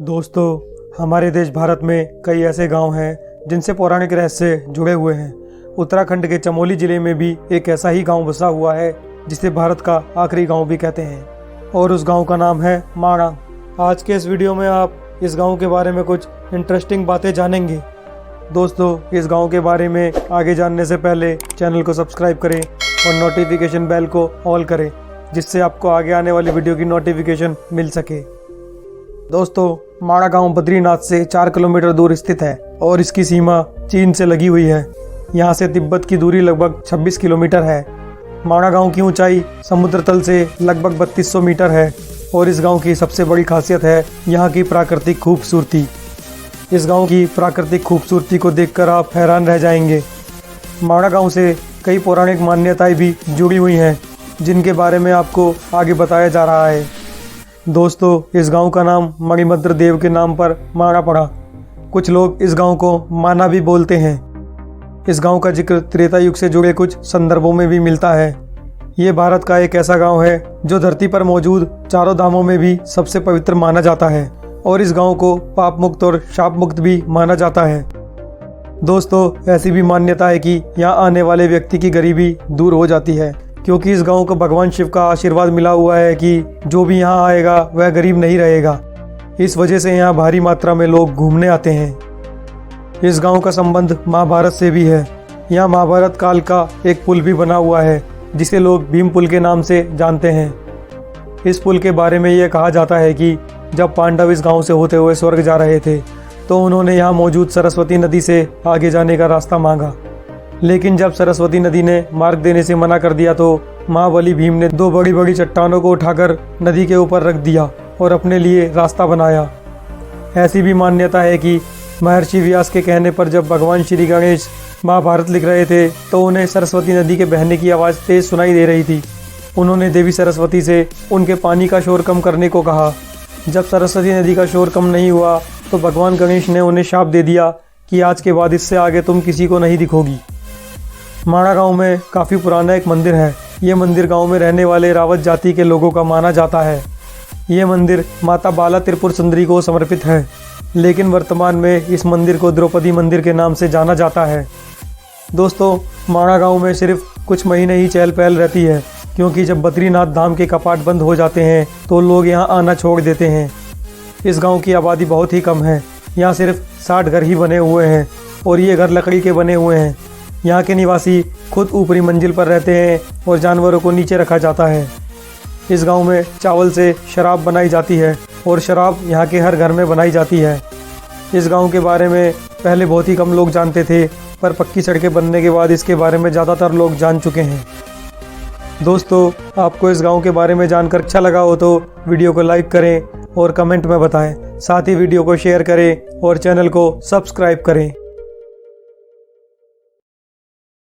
दोस्तों, हमारे देश भारत में कई ऐसे गांव हैं जिनसे पौराणिक रहस्य जुड़े हुए हैं। उत्तराखंड के चमोली जिले में भी एक ऐसा ही गांव बसा हुआ है जिसे भारत का आखिरी गांव भी कहते हैं, और उस गांव का नाम है माणा। आज के इस वीडियो में आप इस गांव के बारे में कुछ इंटरेस्टिंग बातें जानेंगे। दोस्तों, इस गांव के बारे में आगे जानने से पहले चैनल को सब्सक्राइब करें और नोटिफिकेशन बेल को ऑल करें, जिससे आपको आगे आने वाली वीडियो की नोटिफिकेशन मिल सके। दोस्तों, माणा गांव बद्रीनाथ से 4 किलोमीटर दूर स्थित है और इसकी सीमा चीन से लगी हुई है। यहाँ से तिब्बत की दूरी लगभग 26 किलोमीटर है। माणा गांव की ऊंचाई समुद्र तल से लगभग 3200 मीटर है और इस गांव की सबसे बड़ी खासियत है यहाँ की प्राकृतिक खूबसूरती। इस गांव की प्राकृतिक खूबसूरती को देखकर आप हैरान रह जाएंगे। माणा गांव से कई पौराणिक मान्यताएं भी जुड़ी हुई हैं, जिनके बारे में आपको आगे बताया जा रहा है। दोस्तों, इस गांव का नाम मणिभद्र देव के नाम पर माणा पड़ा। कुछ लोग इस गांव को माना भी बोलते हैं। इस गांव का जिक्र त्रेता युग से जुड़े कुछ संदर्भों में भी मिलता है। ये भारत का एक ऐसा गांव है जो धरती पर मौजूद चारों धामों में भी सबसे पवित्र माना जाता है और इस गांव को पाप मुक्त और शाप मुक्त भी माना जाता है। दोस्तों, ऐसी भी मान्यता है कि यहाँ आने वाले व्यक्ति की गरीबी दूर हो जाती है, क्योंकि इस गांव को भगवान शिव का आशीर्वाद मिला हुआ है कि जो भी यहाँ आएगा वह गरीब नहीं रहेगा। इस वजह से यहाँ भारी मात्रा में लोग घूमने आते हैं। इस गांव का संबंध महाभारत से भी है। यहाँ महाभारत काल का एक पुल भी बना हुआ है जिसे लोग भीम पुल के नाम से जानते हैं। इस पुल के बारे में यह कहा जाता है कि जब पांडव इस गांव से होते हुए स्वर्ग जा रहे थे तो उन्होंने यहाँ मौजूद सरस्वती नदी से आगे जाने का रास्ता मांगा, लेकिन जब सरस्वती नदी ने मार्ग देने से मना कर दिया तो महाबली भीम ने 2 बड़ी बड़ी चट्टानों को उठाकर नदी के ऊपर रख दिया और अपने लिए रास्ता बनाया। ऐसी भी मान्यता है कि महर्षि व्यास के कहने पर जब भगवान श्री गणेश महाभारत लिख रहे थे तो उन्हें सरस्वती नदी के बहने की आवाज़ तेज सुनाई दे रही थी। उन्होंने देवी सरस्वती से उनके पानी का शोर कम करने को कहा। जब सरस्वती नदी का शोर कम नहीं हुआ तो भगवान गणेश ने उन्हें शाप दे दिया कि आज के बाद इससे आगे तुम किसी को नहीं दिखोगी। माणा गांव में काफ़ी पुराना एक मंदिर है। ये मंदिर गांव में रहने वाले रावत जाति के लोगों का माना जाता है। ये मंदिर माता बाला त्रिपुर सुंदरी को समर्पित है, लेकिन वर्तमान में इस मंदिर को द्रौपदी मंदिर के नाम से जाना जाता है। दोस्तों, माणा गांव में सिर्फ कुछ महीने ही चहल पहल रहती है, क्योंकि जब बद्रीनाथ धाम के कपाट बंद हो जाते हैं तो लोग यहाँ आना छोड़ देते हैं। इस गाँव की आबादी बहुत ही कम है। यहाँ सिर्फ 60 घर ही बने हुए हैं और ये घर लकड़ी के बने हुए हैं। यहाँ के निवासी खुद ऊपरी मंजिल पर रहते हैं और जानवरों को नीचे रखा जाता है। इस गांव में चावल से शराब बनाई जाती है और शराब यहाँ के हर घर में बनाई जाती है। इस गांव के बारे में पहले बहुत ही कम लोग जानते थे, पर पक्की सड़कें बनने के बाद इसके बारे में ज़्यादातर लोग जान चुके हैं। दोस्तों, आपको इस गांव के बारे में जानकर अच्छा लगा हो तो वीडियो को लाइक करें और कमेंट में बताएं। साथ ही वीडियो को शेयर करें और चैनल को सब्सक्राइब करें।